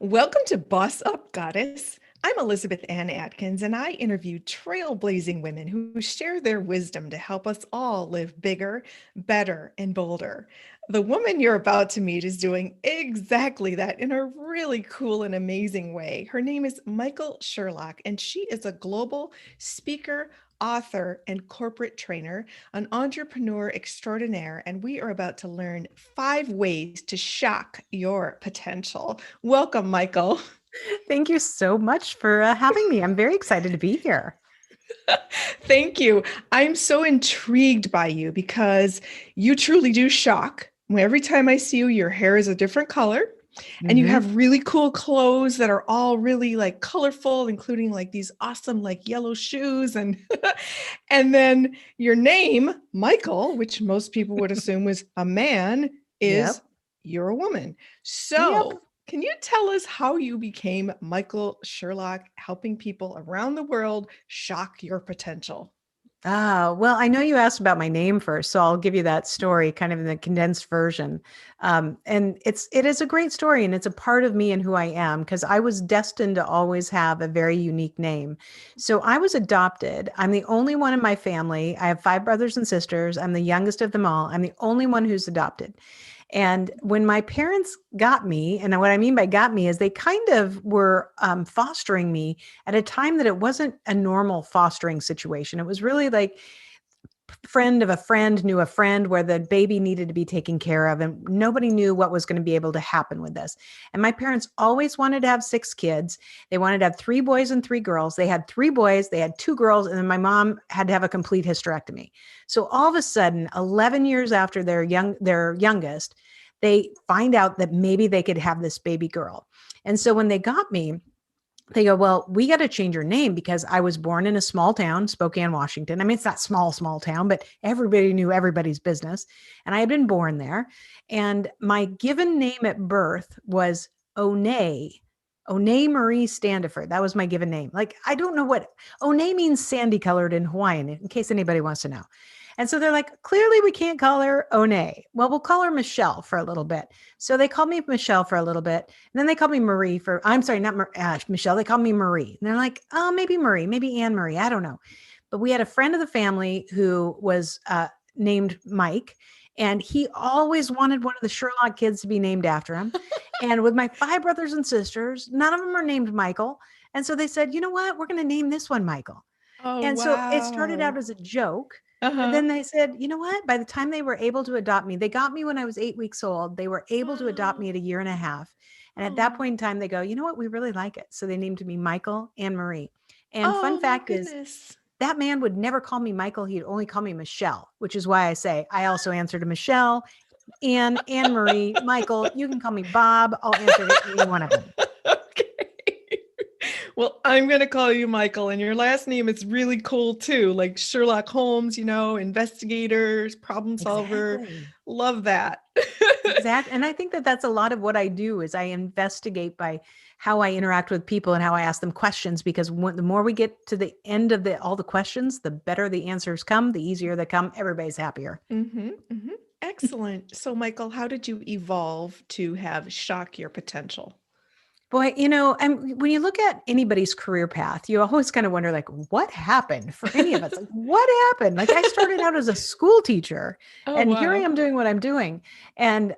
Welcome to Boss Up Goddess. I'm Elizabeth Ann Atkins, and I interview trailblazing women who share their wisdom to help us all live bigger, better, and bolder. The woman you're about to meet is doing exactly that in a really cool and amazing way. Her name is Michael Sherlock, and she is a global speaker, author, and corporate trainer, an entrepreneur extraordinaire. And we are about to learn 5 ways to shock your potential. Welcome, Michael. Thank you so much for having me. I'm very excited to be here. Thank you. I'm so intrigued by you because you truly do shock. Every time I see you, your hair is a different color and you Hmm. have really cool clothes that are all really like colorful, including like these awesome like yellow shoes and and then your name, Michael, which most people would assume was a man, is Yep. you're a woman. Yep. So, can you tell us how you became Michael Sherlock, helping people around the world shock your potential? Well, I know you asked about my name first, so I'll give you that story kind of in the condensed version. And it is a great story, and it's a part of me and who I am because I was destined to always have a very unique name. So I was adopted. I'm the only one in my family. I have five brothers and sisters. I'm the youngest of them all. I'm the only one who's adopted. And when my parents got me, and what I mean by got me is they kind of were fostering me at a time that it wasn't a normal fostering situation. It was really like friend of a friend knew a friend where the baby needed to be taken care of and nobody knew what was going to be able to happen with this. And my parents always wanted to have six kids. They wanted to have three boys and three girls. They had three boys, they had two girls, and then my mom had to have a complete hysterectomy. So all of a sudden, 11 years after their youngest, they find out that maybe they could have this baby girl. And so when they got me, they go, well, we got to change your name because I was born in a small town, Spokane, Washington. I mean, it's not small town, but everybody knew everybody's business. And I had been born there. And my given name at birth was One. One Marie Standiford. That was my given name. Like, I don't know what One means sandy colored in Hawaiian, in case anybody wants to know. And so they're like, clearly we can't call her One. Well, we'll call her Michelle for a little bit. So they called me Michelle for a little bit. And then they called me Marie for, I'm sorry, not Michelle. They called me Marie. And they're like, oh, maybe Marie, maybe Anne Marie. I don't know. But we had a friend of the family who was named Mike. And he always wanted one of the Sherlock kids to be named after him. And with my five brothers and sisters, none of them are named Michael. And so they said, you know what? We're going to name this one Michael. Oh, And so it started out wow. as a joke. But Uh-huh. then they said, you know what? By the time they were able to adopt me, they got me when I was 8 weeks old. They were able to adopt me at a year and a half. And at that Oh, point in time, they go, you know what? We really like it. So they named me Michael and Marie. And fun oh my fact is, goodness. that man would never call me Michael. He'd only call me Michelle, which is why I say I also answer to Michelle, Anne Marie, Michael. You can call me Bob. I'll answer to any one of them. Okay. Well, I'm going to call you Michael, and your last name is really cool too, like Sherlock Holmes, investigators, problem solver. Exactly. Love that. Exactly. And I think that that's a lot of what I do is I investigate by how I interact with people and how I ask them questions because the more we get to the end of all the questions, the better the answers come, the easier they come, everybody's happier. Excellent. So, Michael, how did you evolve to have shock your potential? Boy, and when you look at anybody's career path, you always kind of wonder, like, what happened for any of us? Like, what happened? Like, I started out as a school teacher, Oh, and here I wow. am doing what I'm doing. And,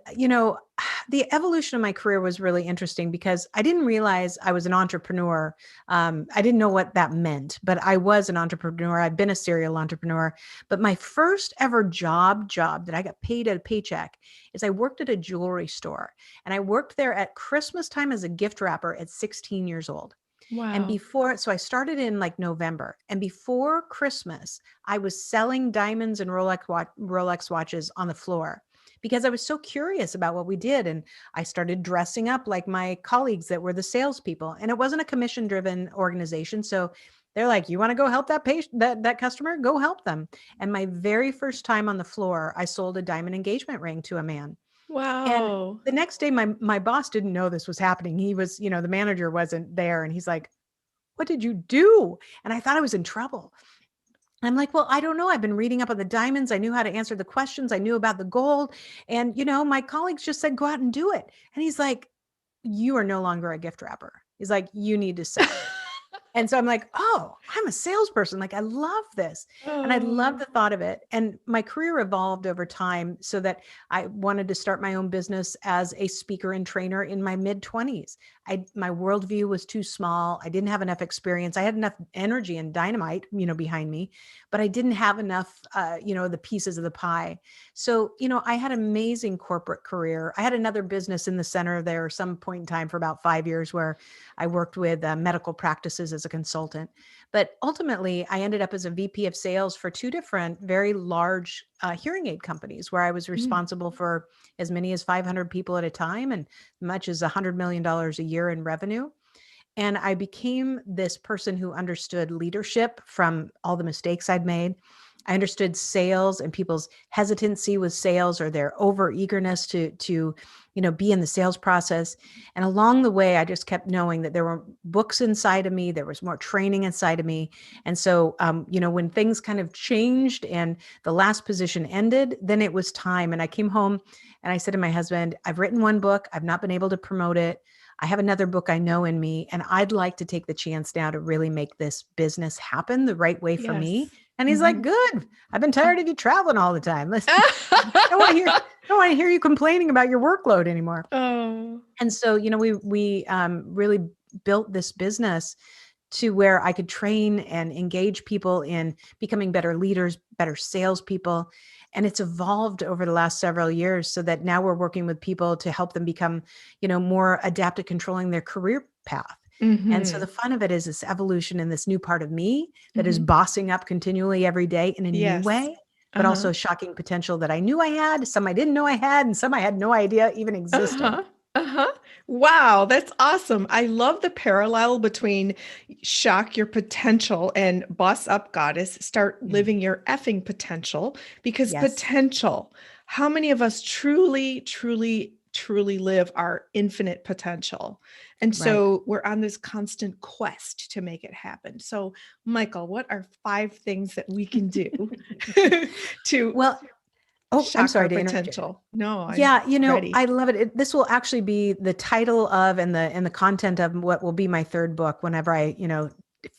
the evolution of my career was really interesting because I didn't realize I was an entrepreneur. I didn't know what that meant, but I was an entrepreneur. I've been a serial entrepreneur. But my first ever job that I got paid at a paycheck is I worked at a jewelry store. And I worked there at Christmas time as a gift wrapper at 16 years old. And Wow. so I started in like November. And before Christmas, I was selling diamonds and Rolex watches on the floor because I was so curious about what we did. And I started dressing up like my colleagues that were the salespeople. And it wasn't a commission driven organization. So they're like, you want to go help that patient, that customer? Go help them. And my very first time on the floor, I sold a diamond engagement ring to a man. And Wow. the next day, my boss didn't know this was happening. He was, the manager wasn't there, and he's like, "What did you do?" And I thought I was in trouble. I'm like, "Well, I don't know. I've been reading up on the diamonds. I knew how to answer the questions. I knew about the gold, and my colleagues just said go out and do it." And he's like, you are no longer a gift wrapper. He's like, you need to sell. And so I'm like, oh, I'm a salesperson. Like, I love this. And I love Oh, the thought of it. And my career evolved over time so that I wanted to start my own business as a speaker and trainer in my mid 20s. My worldview was too small. I didn't have enough experience. I had enough energy and dynamite, behind me, but I didn't have enough, the pieces of the pie. So, I had an amazing corporate career. I had another business in the center there some point in time for about 5 years where I worked with medical practices as a consultant. But ultimately, I ended up as a VP of sales for two different very large hearing aid companies where I was mm, responsible for as many as 500 people at a time and much as $100 million a year in revenue. And I became this person who understood leadership from all the mistakes I'd made. I understood sales and people's hesitancy with sales or their over eagerness to be in the sales process. And along the way, I just kept knowing that there were books inside of me, there was more training inside of me. And so, when things kind of changed and the last position ended, then it was time. And I came home and I said to my husband, I've written one book, I've not been able to promote it. I have another book I know in me, and I'd like to take the chance now to really make this business happen the right way for me. yes. And he's like, Mhm. good. I've been Oh. tired of you traveling all the time. Listen, don't want to hear, don't want to hear you complaining about your workload anymore. Oh, And so, we really built this business to where I could train and engage people in becoming better leaders, better salespeople. And it's evolved over the last several years so that now we're working with people to help them become, more adept at controlling their career path. And so the mhm, fun of it is this evolution in this new part of me that is mhm. bossing up continually every day in a new Yes. way, but Uh-huh. also shocking potential that I knew I had, some I didn't know I had, and some I had no idea even existed. Uh-huh. Uh-huh. Wow, that's awesome. I love the parallel between shock your potential and boss up goddess, start Mm. living your effing potential because Yes, potential, how many of us truly, truly, truly live our infinite potential? And right. so we're on this constant quest to make it happen. So, Michael, what are 5 things that we can do to Well, oh, I'm shock sorry our to interrupt you. potential? No, I'm Yeah, ready. I love it. This will actually be the title of and the content of what will be my third book whenever I,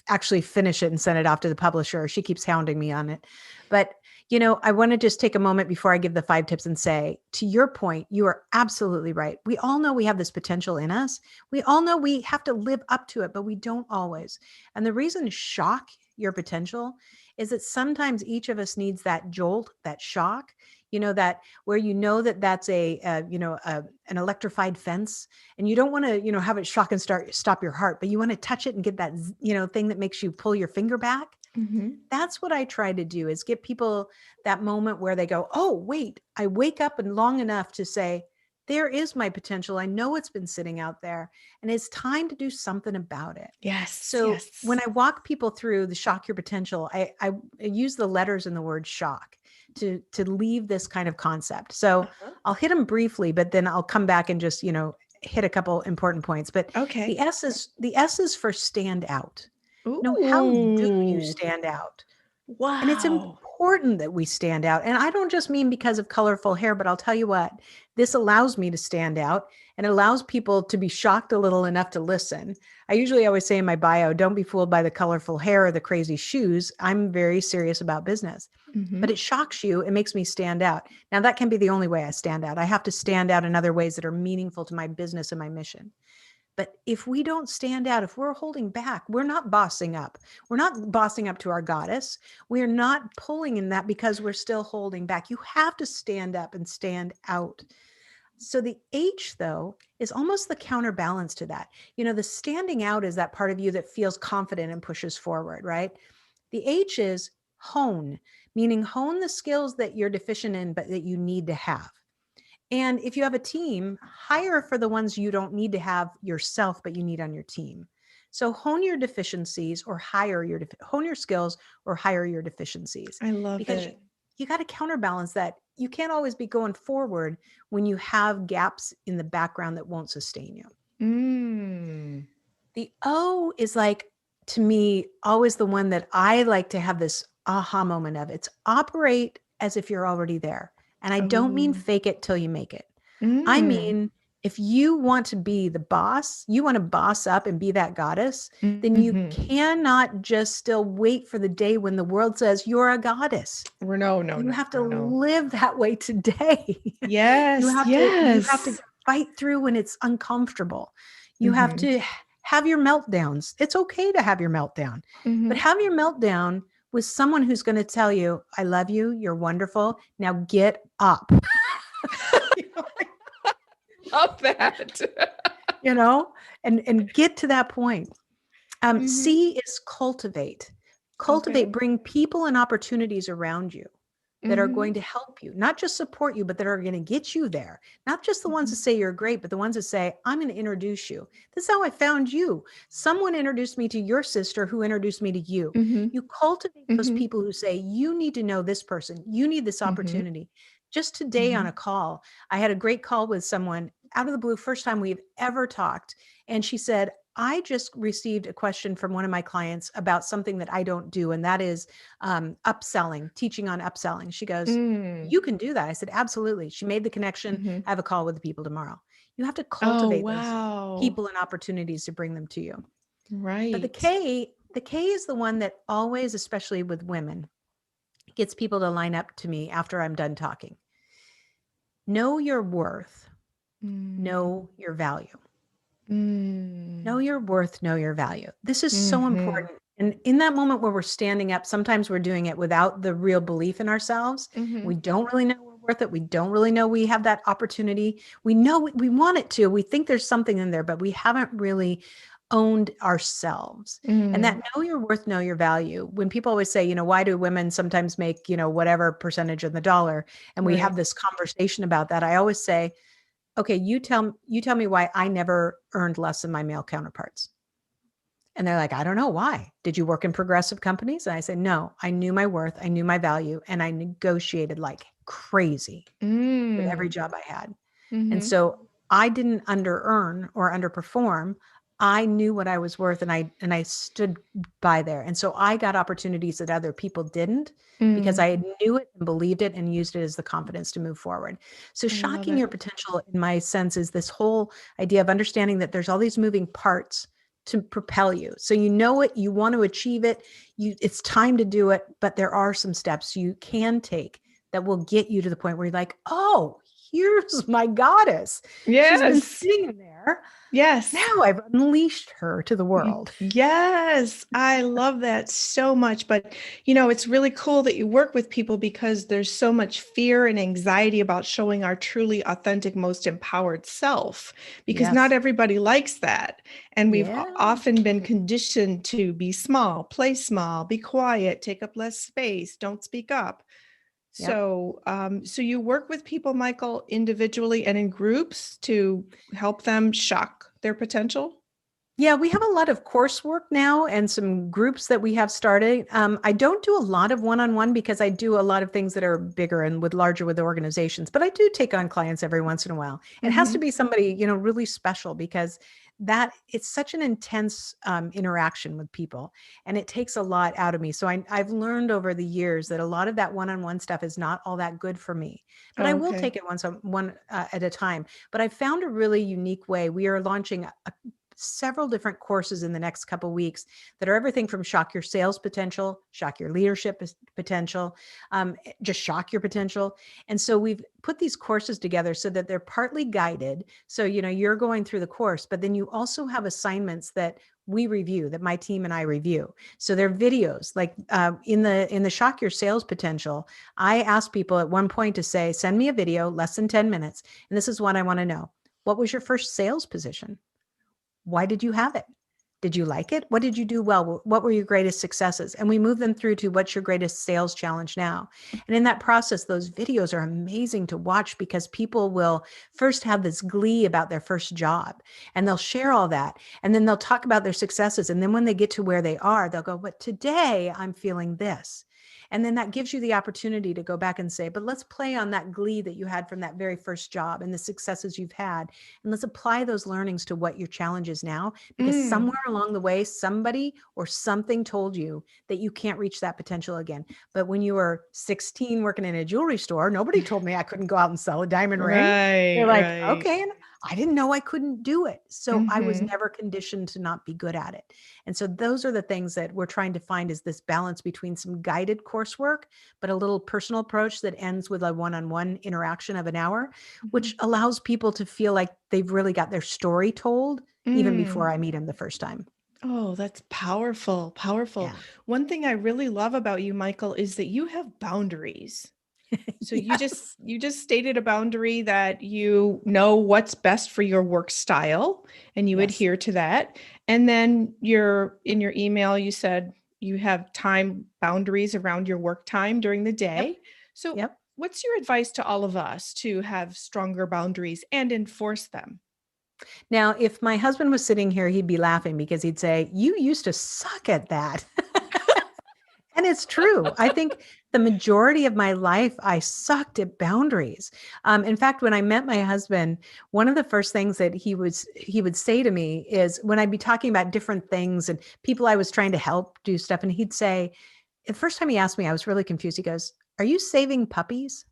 actually finish it and send it off to the publisher. She keeps hounding me on it. But, I want to just take a moment before I give the 5 tips and say, to your point, you are absolutely right. We all know we have this potential in us. We all know we have to live up to it, but we don't always. And the reason to shock your potential is that sometimes each of us needs that jolt, that shock, that where that that's an electrified fence, and you don't want to have it shock and stop your heart, but you want to touch it and get that thing that makes you pull your finger back. Mhm. That's what I try to do, is get people that moment where they go, oh wait, I wake up and long enough to say, there is my potential. I know it's been sitting out there and it's time to do something about it. Yes, So when yes. I walk people through the shock your potential, I use the letters in the word shock to leave this kind of concept. So Uh-huh. I'll hit them briefly, but then I'll come back and just, hit a couple important points. But Okay. the S is for stand out. How do you Ooh. stand out? And it's Wow. important that we stand out. And I don't just mean because of colorful hair, but I'll tell you what, this allows me to stand out and it allows people to be shocked a little enough to listen. I usually always say in my bio, don't be fooled by the colorful hair or the crazy shoes. I'm very serious about business. But Mhm. it shocks you. It makes me stand out. Now, that can be the only way I stand out. I have to stand out in other ways that are meaningful to my business and my mission. But if we don't stand out, if we're holding back, we're not bossing up. We're not bossing up to our goddess. We are not pulling in that because we're still holding back. You have to stand up and stand out. So the H, though, is almost the counterbalance to that. The standing out is that part of you that feels confident and pushes forward, right? The H is hone, meaning hone the skills that you're deficient in, but that you need to have. And if you have a team, hire for the ones you don't need to have yourself, but you need on your team. So hone your deficiencies or hone your skills or hire your deficiencies, I love because it. you got to counterbalance that. You can't always be going forward when you have gaps in the background that won't sustain you. Mm. The O is like, to me, always the one that I like to have this aha moment of. It's operate as if you're already there. And I don't mean Oh. fake it till you make it. I Mm. mean, If you want to be the boss, you want to boss up and be that goddess, then you Mm-hmm. cannot just still wait for the day when the world says you're a goddess. No, no, You no, have to no, no. live that way today. Yes, You have to yes. fight through when it's uncomfortable. You have Mm-hmm. to have your meltdowns. It's okay to have your meltdown, but Mm-hmm. have your meltdown with someone who's going to tell you, I love you, you're wonderful. Now get up. Love that. you know, and get to that point. Mm-hmm. C is cultivate. Okay. Cultivate, bring people and opportunities around you that are Mm-hmm. going to help you, not just support you, but that are going to get you there. Not just the ones Mm-hmm. that say you're great, but the ones that say, I'm going to introduce you. This is how I found you. Someone introduced me to your sister who introduced me to you. Mm-hmm. You cultivate those Mm-hmm. people who say, you need to know this person, you need this Mm-hmm. opportunity. Just today on Mm-hmm. a call, I had a great call with someone out of the blue, first time we've ever talked. And she said, I just received a question from one of my clients about something that I don't do, and that is upselling, teaching on upselling. She goes, Mm. you can do that. I said, absolutely. She made the connection. Mm-hmm. I have a call with the people tomorrow. You have to Oh, cultivate those wow. people and opportunities to bring them to you. But Right. The K is the one that always, especially with women, gets people to line up to me after I'm done talking. Know your worth, Mm. know your value. Know Mm. your worth, know your value. This is so Mm-hmm. important. And in that moment where we're standing up, sometimes we're doing it without the real belief in ourselves. Mm-hmm. We don't really know we're worth it. We don't really know we have that opportunity. We know we want it to. We think there's something in there, but we haven't really owned ourselves. And that Mm. know your worth, know your value. When people always say, why do women sometimes make, whatever percentage of the dollar? And we Right. have this conversation about that. I always say, okay, you tell me why I never earned less than my male counterparts. And they're like, I don't know why. Did you work in progressive companies? And I said, no, I knew my worth, I knew my value, and I negotiated like crazy with every Mm. job I had. And Mm-hmm. so I didn't under earn or underperform. I knew what I was worth, and I stood by there. And so I got opportunities that other people didn't, because Mm. I knew it and believed it and used it as the confidence to move forward. So I love shocking it. your potential, in my sense, is this whole idea of understanding that there's all these moving parts to propel you. So you know it, you want to achieve it, it's time to do it, but there are some steps you can take that will get you to the point where you're like, oh, here's my goddess. She's been Yes. sitting there. Yes. Now I've unleashed her to the world. Yes, I love that so much. But, it's really cool that you work with people because there's so much fear and anxiety about showing our truly authentic, most empowered self, because not Yes. everybody likes that. And we've Yeah. often been conditioned to be small, play small, be quiet, take up less space, don't speak up. Yep. So you work with people, Michael, individually and in groups to help them shock their potential? Yeah, we have a lot of coursework now and some groups that we have started. I don't do a lot of one-on-one because I do a lot of things that are bigger and larger with organizations, but I do take on clients every once in a while. It has to Mm-hmm. be somebody, really special, because that it's such an intense interaction with people, and it takes a lot out of me. So I've learned over the years that a lot of that one-on-one stuff is not all that good for me, but I will Okay. take it one at a time. But I found a really unique way. We are launching several different courses in the next couple weeks that are everything from shock your sales potential, shock your leadership potential, just shock your potential. And so we've put these courses together so that they're partly guided. So, you're going through the course, but then you also have assignments that we review, that my team and I review. So they're videos like in the shock your sales potential. I asked people at one point to say, send me a video less than 10 minutes. And this is what I want to know. What was your first sales position? Why did you have it? Did you like it? What did you do well? What were your greatest successes? And we move them through to what's your greatest sales challenge now? And in that process, those videos are amazing to watch because people will first have this glee about their first job, and they'll share all that. And then they'll talk about their successes. And then when they get to where they are, they'll go, but today I'm feeling this. And then that gives you the opportunity to go back and say, but let's play on that glee that you had from that very first job and the successes you've had. And let's apply those learnings to what your challenge is now, because Mm. somewhere along the way, somebody or something told you that you can't reach that potential again. But when you were 16 working in a jewelry store, nobody told me I couldn't go out and sell a diamond ring. Right, They're like, right. okay. And I didn't know I couldn't do it. So I was Mm-hmm. never conditioned to not be good at it. And so those are the things that we're trying to find, is this balance between some guided coursework, but a little personal approach that ends with a one-on-one interaction of an hour, Mm-hmm. which allows people to feel like they've really got their story told even Mm. before I meet them the first time. Oh, that's powerful, powerful. Yeah. One thing I really love about you, Michael, is that you have boundaries. So Yes. you just stated a boundary that you know what's best for your work style and you Yes. adhere to that. And then in your email you said you have time boundaries around your work time during the Yep. day. So Yep. what's your advice to all of us to have stronger boundaries and enforce them? Now, if my husband was sitting here, he'd be laughing because he'd say, "You used to suck at that." And it's true. I think the majority of my life, I sucked at boundaries. In fact, when I met my husband, one of the first things that he would say to me is, when I'd be talking about different things and people I was trying to help do stuff, and he'd say, the first time he asked me, I was really confused. He goes, "Are you saving puppies?"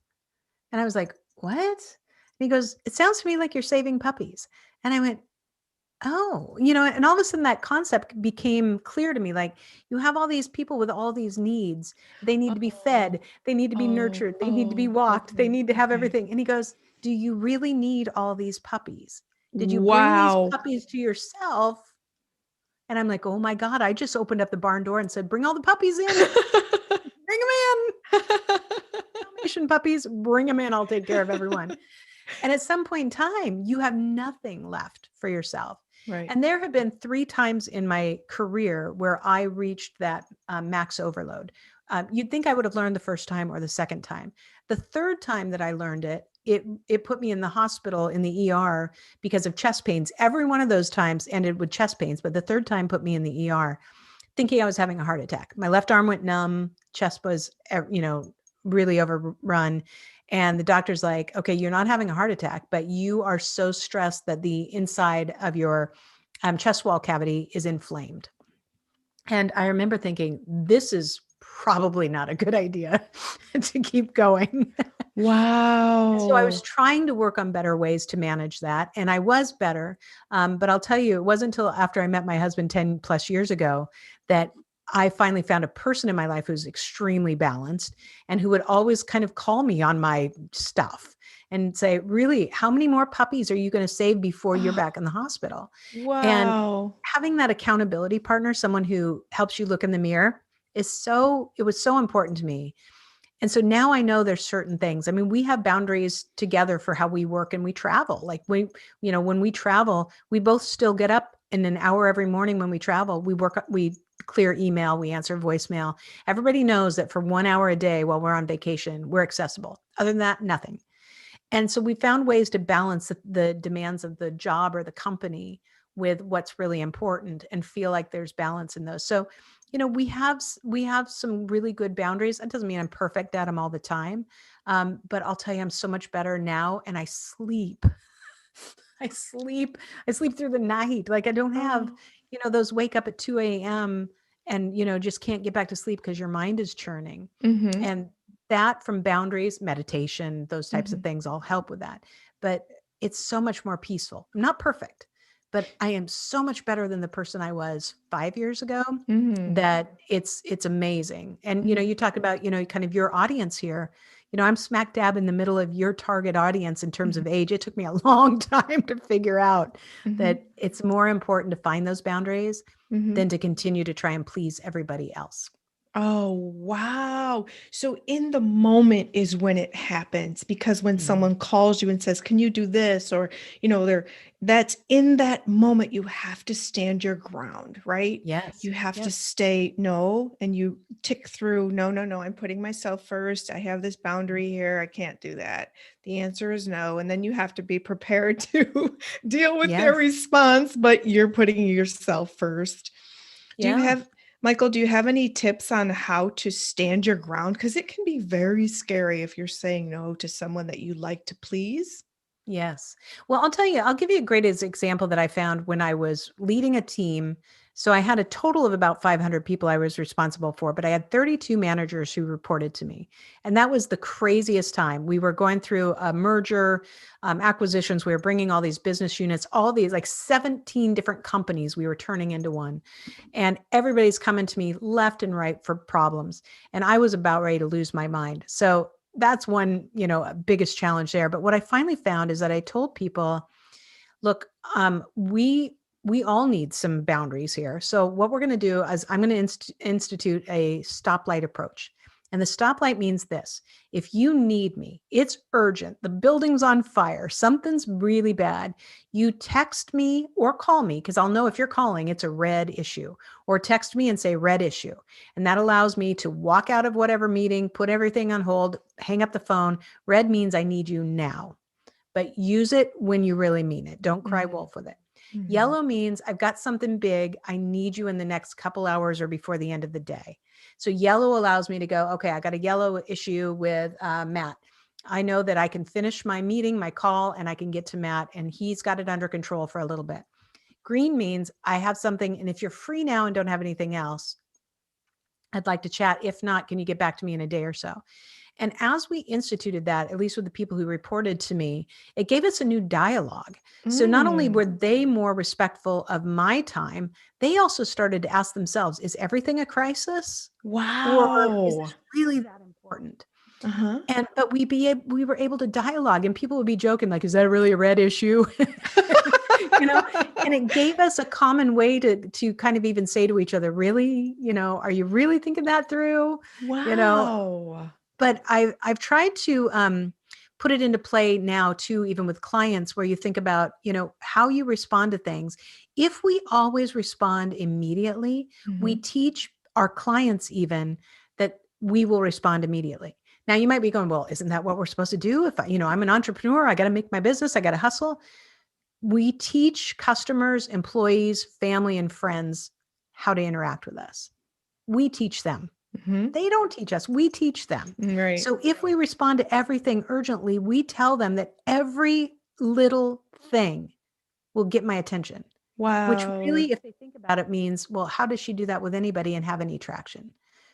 And I was like, "What?" And he goes, "It sounds to me like you're saving puppies." And I went, "Oh," and all of a sudden that concept became clear to me. Like, you have all these people with all these needs. They need to be Oh, fed. They need to be oh, nurtured. They need to be oh, walked. They okay, need to have okay. everything. And he goes, "Do you really need all these puppies? Did you bring these Wow. puppies to yourself?" And I'm like, "Oh my God, I just opened up the barn door and said, 'Bring all the puppies in. Bring them in. Dalmatian puppies, bring them in. I'll take care of everyone.'" And at some point in time, you have nothing left for yourself. Right. And there have been 3 times in my career where I reached that, max overload. You'd think I would have learned the first time or the second time. The third time that I learned it, it put me in the hospital in the ER because of chest pains. Every one of those times ended with chest pains, but the third time put me in the ER thinking I was having a heart attack. My left arm went numb, chest was, really overrun. And the doctor's like, "Okay, you're not having a heart attack, but you are so stressed that the inside of your chest wall cavity is inflamed." And I remember thinking, this is probably not a good idea to keep going. So I was Wow. trying to work on better ways to manage that, and I was better. But I'll tell you, it wasn't until after I met my husband 10 plus years ago that I finally found a person in my life who's extremely balanced and who would always kind of call me on my stuff and say, "Really, how many more puppies are you going to save before you're Oh, back in the hospital?" And wow. having that accountability partner, someone who helps you look in the mirror, it was so important to me. And so now I know there's certain things. I mean, we have boundaries together for how we work and we travel. Like, when we travel, we both still get up in an hour every morning when we travel. We clear email, we answer voicemail. Everybody knows that for 1 hour a day while we're on vacation, we're accessible. Other than that, nothing. And so we found ways to balance the demands of the job or the company with what's really important and feel like there's balance in those. So, we have some really good boundaries. That doesn't mean I'm perfect at them all the time. But I'll tell you, I'm so much better now, and I sleep. I sleep. I sleep through the night. Like, I don't have, Oh. those wake up at 2 a.m. and, just can't get back to sleep because your mind is churning. Mhm. And that, from boundaries, meditation, those types of Mhm. things all help with that. But it's so much more peaceful. I'm not perfect, but I am so much better than the person I was 5 years ago Mhm. that it's amazing. And, Mhm. you talked about, kind of your audience here. I'm smack dab in the middle of your target audience in terms Mhm. of age. It took me a long time to figure out Mhm. that it's more important to find those boundaries Mhm. than to continue to try and please everybody else. Oh, wow. So in the moment is when it happens because when Mhm. someone calls you and says, "Can you do this?" or, they're that's in that moment you have to stand your ground, right? Yes. You have to Yep. stay no, and you tick through, "No, no, no, I'm putting myself first. I have this boundary here. I can't do that." The answer is no, and then you have to be prepared to deal with their Yes. response, but you're putting yourself first. Do you Yeah. have Michael, do you have any tips on how to stand your ground? Because it can be very scary if you're saying no to someone that you like to please. Yes. Well, I'll tell you, I'll give you a great example that I found when I was leading a team. So I had a total of about 500 people I was responsible for, but I had 32 managers who reported to me. And that was the craziest time. We were going through a merger, acquisitions. We were bringing all these business units, all these like 17 different companies we were turning into one. And everybody's coming to me left and right for problems. And I was about ready to lose my mind. So that's one, biggest challenge there. But what I finally found is that I told people, look, we all need some boundaries here. So what we're going to do is I'm going to institute a stoplight approach. And the stoplight means this: if you need me, it's urgent, the building's on fire, something's really bad, you text me or call me, because I'll know if you're calling, it's a red issue, or text me and say red issue. And that allows me to walk out of whatever meeting, put everything on hold, hang up the phone. Red means I need you now, but use it when you really mean it. Don't cry Mhm. wolf with it. Mhm. Yellow means I've got something big. I need you in the next couple hours or before the end of the day. So yellow allows me to go, okay, I got a yellow issue with Matt. I know that I can finish my meeting, my call, and I can get to Matt, and he's got it under control for a little bit. Green means I have something, and if you're free now and don't have anything else, I'd like to chat. If not, can you get back to me in a day or so? And as we instituted that, at least with the people who reported to me, it gave us a new dialogue. So not only Mm. were they more respectful of my time, they also started to ask themselves, is everything a crisis? Or is Wow. this really that important? Uh-huh. But we were able to dialogue, and people would be joking, like, is that really a red issue? you know, and it gave us a common way to kind of even say to each other, really, are you really thinking that through? You know, Wow. but I've tried to put it into play now too, even with clients, where you think about, how you respond to things. If we always respond immediately, we Mhm. teach our clients even that we will respond immediately. Now you might be going, well, isn't that what we're supposed to do? If I'm an entrepreneur, I got to make my business, I got to hustle. We teach customers, employees, family, and friends how to interact with us. We teach them. Mhm. They don't teach us, we teach them. Right. So if we respond to everything urgently, we tell them that every little thing will get my attention, which Wow. really, if they think about it, means, well, how does she do that with anybody and have any traction?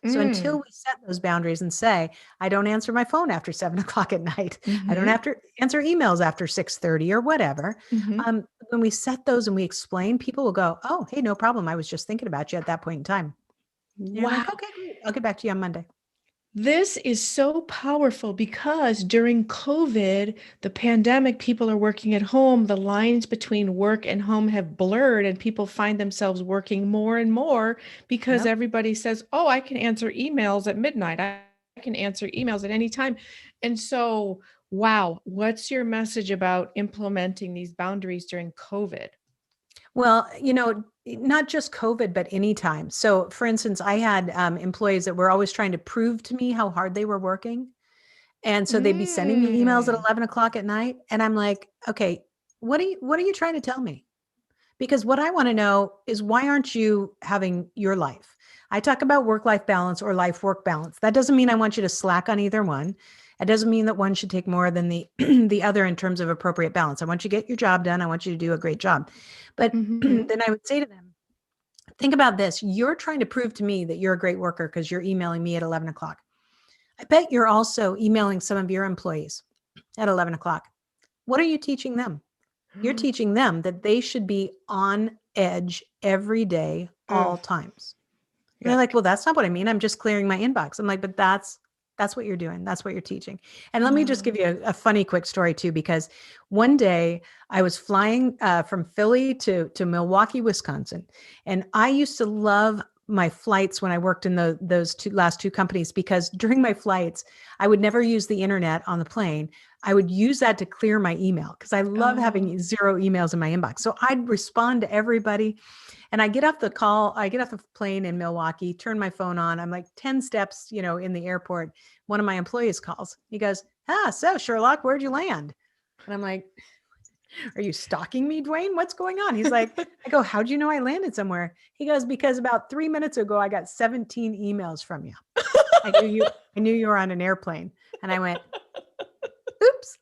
So until Mm. we set those boundaries and say, I don't answer my phone after 7 o'clock at night, I don't Mhm. have to answer emails after 6:30 or whatever. Mhm. When we set those and we explain, people will go, oh, hey, no problem. I was just thinking about you at that point in time. And you're like, Wow. okay, great. I'll get back to you on Monday. This is so powerful because during COVID, the pandemic, people are working at home. The lines between work and home have blurred, and people find themselves working more and more because Yep. everybody says, oh, I can answer emails at midnight. I can answer emails at any time. And so, wow, what's your message about implementing these boundaries during COVID? Well, not just COVID, but anytime. So, for instance, I had employees that were always trying to prove to me how hard they were working. And so they'd be sending me emails at Mm. 11 o'clock at night. And I'm like, okay, what are you trying to tell me? Because what I want to know is, why aren't you having your life? I talk about work-life balance or life-work balance. That doesn't mean I want you to slack on either one. It doesn't mean that one should take more than the the other in terms of appropriate balance. I want you to get your job done. I want you to do a great job. But Mhm. then I would say to them, think about this. You're trying to prove to me that you're a great worker because you're emailing me at 11 o'clock. I bet you're also emailing some of your employees at 11 o'clock. What are you teaching them? You're teaching them that they should be on edge every day, Oh, all times. And they're like, yuck. well, that's not what I mean. I'm just clearing my inbox. I'm like, but that's what you're doing. That's what you're teaching. And let me just Wow. give you a funny quick story too, because one day I was flying from Philly to Milwaukee, Wisconsin, and I used to love my flights when I worked in those last two companies, because during my flights I would never use the internet on the plane. I would use that to clear my email because I love Oh. having zero emails in my inbox. So I'd respond to everybody, and I get off the plane in Milwaukee, turn my phone on. I'm like 10 steps, in the airport. One of my employees calls. He goes, so Sherlock, where'd you land? And I'm like, are you stalking me, Dwayne? What's going on? He's like, I go, how'd you know I landed somewhere? He goes, because about 3 minutes ago, I got 17 emails from you. I knew you were on an airplane. And I went, oops.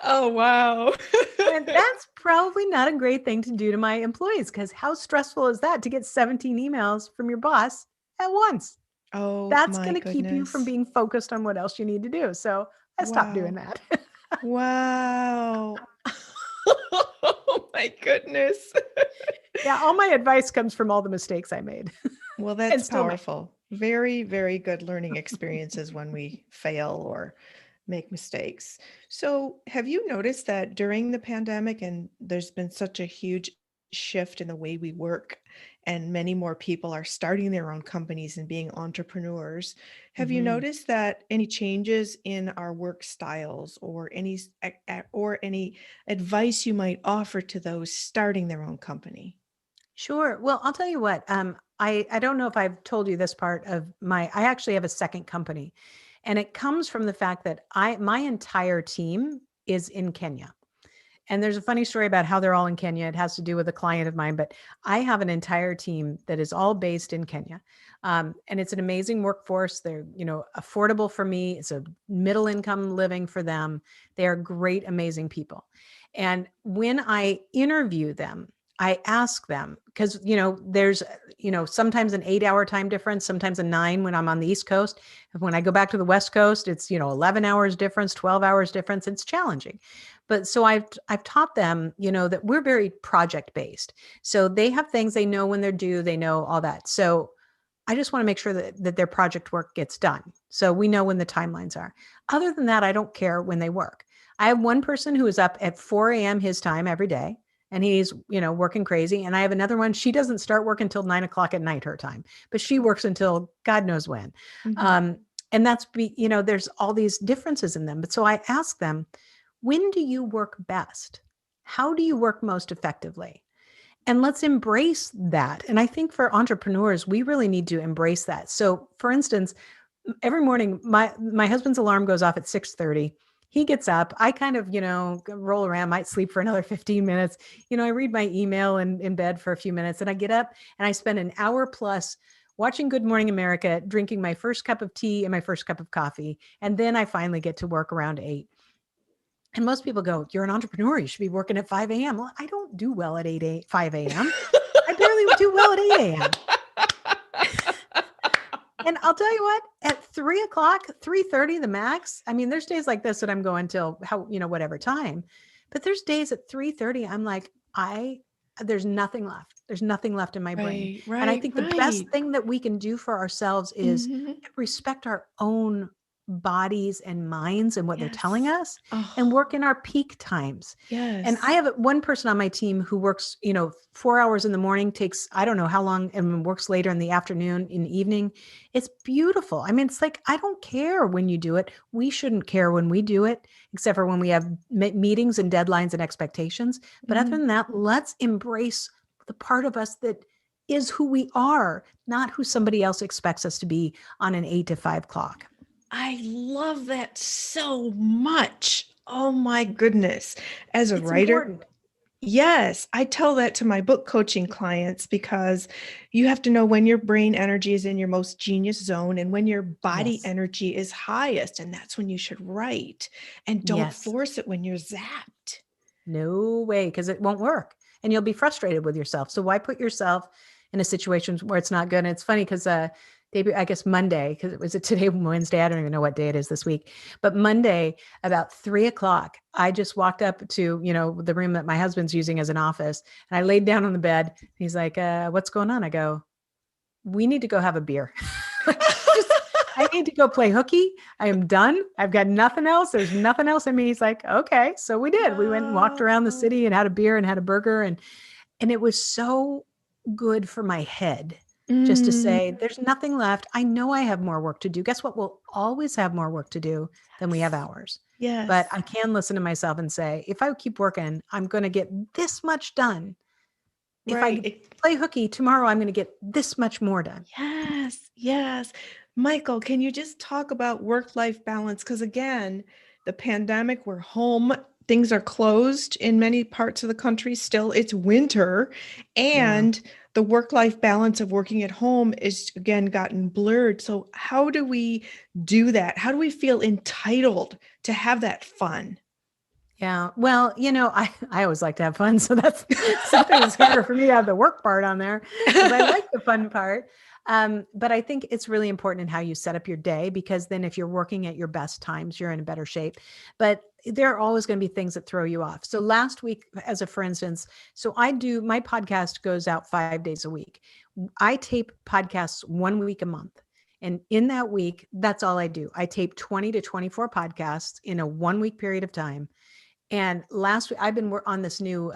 Oh, wow. And that's probably not a great thing to do to my employees because how stressful is that to get 17 emails from your boss at once? Oh That's my going to keep you from goodness. being focused on what else you need to do. So I stopped doing Wow. that. Wow. Oh my goodness. Yeah, all my advice comes from all the mistakes I made Well, and that's still make. powerful. Very, very good learning experiences when we fail or make mistakes. So, have you noticed that during the pandemic, and there's been such a huge shift in the way we work, and many more people are starting their own companies and being entrepreneurs? Have you Mhm. noticed that any changes in our work styles or or any advice you might offer to those starting their own company? Sure. Well, I'll tell you what. I don't know if I've told you this part of my. I actually have a second company, and it comes from the fact that my entire team is in Kenya. And there's a funny story about how they're all in Kenya. It has to do with a client of mine, but I have an entire team that is all based in Kenya. And it's an amazing workforce. They're, affordable for me. It's a middle income living for them. They are great, amazing people. And when I interview them, I ask them because, there's, sometimes an 8 hour time difference, sometimes a 9 when I'm on the East Coast. And when I go back to the West Coast, it's, 11 hours difference, 12 hours difference. It's challenging. But so I've taught them, that we're very project based. So they have things they know when they're due, they know all that. So I just want to make sure that their project work gets done. So we know when the timelines are. Other than that, I don't care when they work. I have one person who is up at 4 a.m. his time every day, and he's, working crazy. And I have another one, she doesn't start work until 9 o'clock at night, her time, but she Oh. works until God knows when. Mhm. Um, and there's all these differences in them. But so I ask them, when do you work best? How do you work most effectively? And let's embrace that. And I think for entrepreneurs, we really need to embrace that. So, for instance, every morning my husband's alarm goes off at 6:30. He gets up. I kind of, roll around, might sleep for another 15 minutes. I read my email in bed for a few minutes and I get up and I spend an hour plus watching Good Morning America, drinking my first cup of tea and my first cup of coffee. And then I finally get to work around 8. And most people go, "You're an entrepreneur. You should be working at 5 a.m." Well, I don't do well at 5 a.m. I barely do well at 8 a.m. And I'll tell you what, at 3 o'clock, 3:30, the max. I mean, there's days like this that I'm going till whatever time. But there's days at 3:30, I'm like, there's nothing left. There's nothing left in my brain. Right, And I right, think the best right. thing that we can do for ourselves is Mhm. respect our own bodies and minds and what they're telling Yes. us and Oh, work in our peak times. And I yes. have one person on my team who works, 4 hours in the morning, takes, I don't know how long, and works later in the afternoon, in the evening. It's beautiful. I mean, it's like, I don't care when you do it. We shouldn't care when we do it, except for when we have meetings and deadlines and expectations. But other Mhm. than that, let's embrace the part of us that is who we are, not who somebody else expects us to be on an 8 to 5 clock. I love that so much. Oh my goodness. As a It's writer, important. yes, I tell that to my book coaching clients because you have to know when your brain energy is in your most genius zone and when your body Yes. energy is highest. And that's when you should write. And don't Yes. force it when you're zapped. No way, because it won't work. And you'll be frustrated with yourself. So why put yourself in a situation where it's not good? And it's funny because I guess Monday, because it was today, Wednesday, I don't even know what day it is this week. But Monday, about 3 o'clock, I just walked up to, the room that my husband's using as an office. And I laid down on the bed. He's like, what's going on? I go, we need to go have a beer. Just, I need to go play hooky. I am done. I've got nothing else. There's nothing else in me. He's like, okay. So we did. We went and walked around the Wow. city and had a beer and had a burger. And it was so good for my head just to Mm, say, there's nothing left. I know I have more work to do. Guess what? We'll always have more work to do than we have yes. hours. But Yes. I can listen to myself and say, if I keep working, I'm going to get this much done. If Right. I play hooky tomorrow, I'm going to get this much more done. Yes, yes. Michael, can you just talk about work-life balance? Because again, the pandemic, we're home, things are closed in many parts of the country still. It's winter, Yeah. and the work-life balance of working at home is again gotten blurred. So how do we do that? How do we feel entitled to have that fun? Yeah. Well, I always like to have fun. So that's sometimes it's harder for me to have the work part on there because I like the fun part. But I think it's really important in how you set up your day, because then if you're working at your best times, you're in a better shape. But there are always going to be things that throw you off. So last week, as a for instance, so my podcast goes out 5 days a week. I tape podcasts 1 week a month. And in that week, that's all I do. I tape 20 to 24 podcasts in a 1 week period of time. And last week, I've been on this new,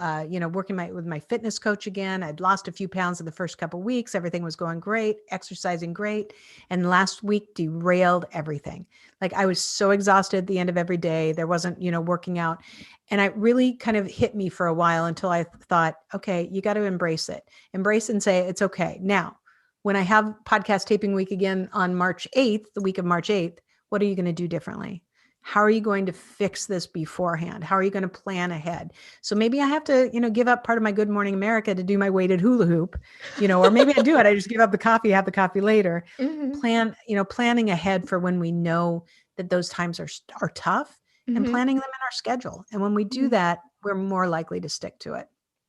working with my fitness coach again. I'd lost a few pounds in the first couple of weeks. Everything was going great, exercising great. And last week derailed everything. Like I was so exhausted at the end of every day. There wasn't, working out. And it really kind of hit me for a while until I thought, okay, you got to embrace and say, it's okay. Now, when I have podcast taping week again on March 8th, the week of March 8th, what are you going to do differently? How are you going to fix this beforehand? How are you going to plan ahead? So maybe I have to, give up part of my Good Morning America to do my weighted hula hoop, or maybe I do it. I just give up the coffee, have the coffee later. Hmm. Planning ahead for when we know that those times are tough, and Hmm. planning them in our schedule. And when we do that, we're more likely to stick to it.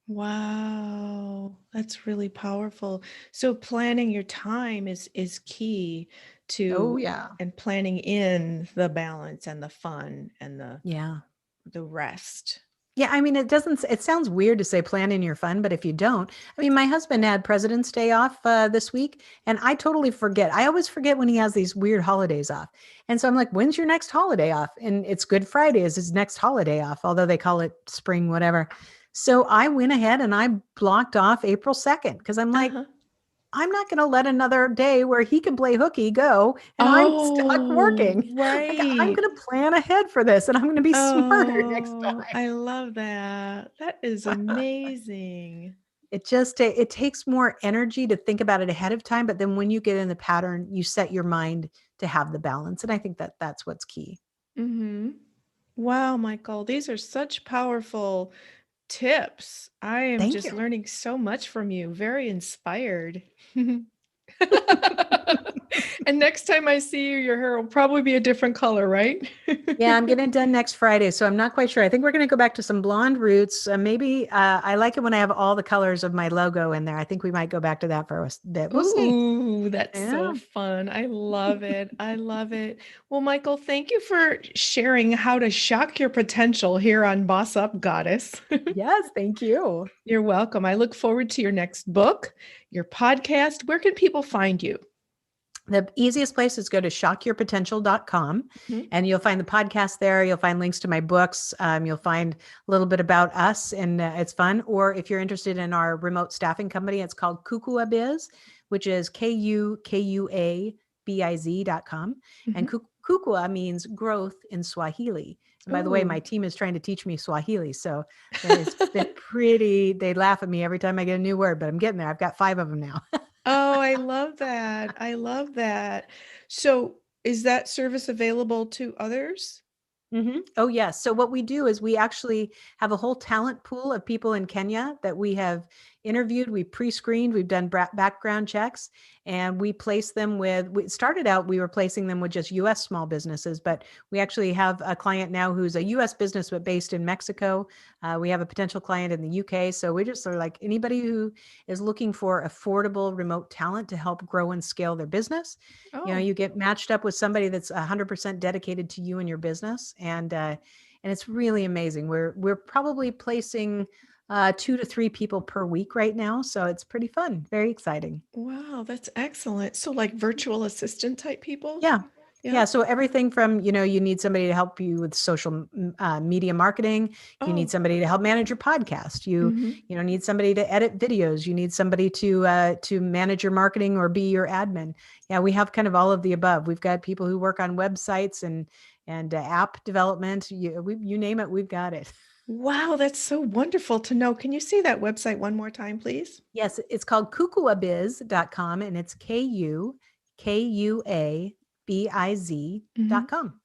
Wow, that's really powerful. So planning your time is key Oh to, yeah. and planning in the balance and the fun and Yeah. the rest. Yeah, I mean, it sounds weird to say plan in your fun, but if you don't, I mean, my husband had President's Day off this week, and I totally forget. I always forget when he has these weird holidays off. And so I'm like, when's your next holiday off? And it's Good Friday is his next holiday off, although they call it spring, whatever. So I went ahead and I blocked off April 2nd because I'm like, Uh-huh. I'm not going to let another day where he can play hooky go and I'm stuck Oh, working. Like, I'm right. going to plan ahead for this and I'm going to be smarter next Oh, I love that. That is time. amazing. It takes more energy to think about it ahead of time, but then when you get in the pattern, you set your mind to have the balance, and I think that that's what's key. Hmm. Wow, Michael, these are such powerful tips. I am Thank just you. learning so much from you. Very inspired. And next time I see you, your hair will probably be a different color, right? Yeah, I'm getting it done next Friday, so I'm not quite sure. I think we're going to go back to some blonde roots. Maybe I like it when I have all the colors of my logo in there. I think we might go back to that for a bit. We'll see. Ooh, that's Yeah. so fun. I love it. I love it. Well, Michael, thank you for sharing how to shock your potential here on Boss Up Goddess. Yes, thank you. You're welcome. I look forward to your next book, your podcast. Where can people find you? The easiest place is go to shockyourpotential.com Mhm. and you'll find the podcast there. You'll find links to my books. You'll find a little bit about us and it's fun. Or if you're interested in our remote staffing company, it's called Kukua Biz, which is KUKUABIZ.com. And Mhm. Kukua means growth in Swahili. And by the way, my Ooh. team is trying to teach me Swahili. So it's been pretty, they laugh at me every time I get a new word, but I'm getting there. I've got 5 of them now. Oh, I love that. I love that. So, is that service available to others? Oh, yes. So what we do is we actually have a whole talent pool of people in Kenya that we have interviewed. We pre-screened. We've done background checks, and we place them with. We started out we were placing them with just U.S. small businesses, but we actually have a client now who's a U.S. business but based in Mexico. We have a potential client in the U.K. So we just are like anybody who is looking for affordable remote talent to help grow and scale their business. Oh, You get matched up with somebody that's 100% dedicated to you and your business, and it's really amazing. We're probably placing 2 to 3 people per week right now, so it's pretty fun, very exciting. wow, that's excellent. So, like virtual assistant type people? Yeah. Yeah. Yeah. So everything from, you need somebody to help you with social media marketing. You need Oh, somebody to help manage your podcast. hmm. Need somebody to edit videos. You need somebody to manage your marketing or be your admin. Yeah. We have kind of all of the above. We've got people who work on websites and app development. You name it, we've got it. Wow, that's so wonderful to know. Can you say that website one more time, please? Yes. It's called kukuabiz.com and it's Hmm. KUKUABIZ.com.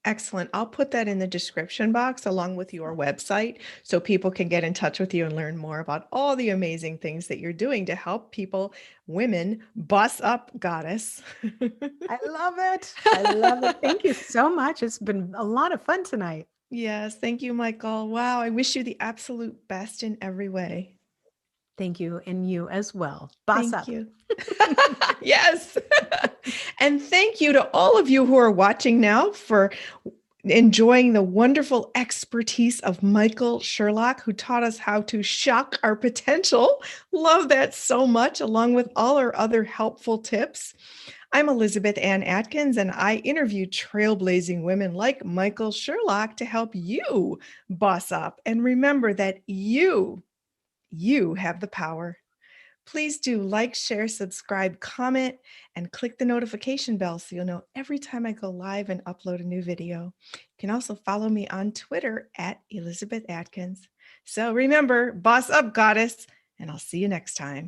Excellent. I'll put that in the description box along with your website so people can get in touch with you and learn more about all the amazing things that you're doing to help people, women, boss up, goddess. I love it. I love it. Thank you so much. It's been a lot of fun tonight. Yes. Thank you, Michael. Wow. I wish you the absolute best in every way. Thank you. And you as well. Boss Thank up. you. Yes. And thank you to all of you who are watching now for enjoying the wonderful expertise of Michael Sherlock, who taught us how to shock our potential. Love that so much, along with all our other helpful tips. I'm Elizabeth Ann Atkins, and I interview trailblazing women like Michael Sherlock to help you boss up. And remember that you have the power. Please do like, share, subscribe, comment, and click the notification bell so you'll know every time I go live and upload a new video. You can also follow me on Twitter at Elizabeth Atkins. So remember, boss up, goddess, and I'll see you next time.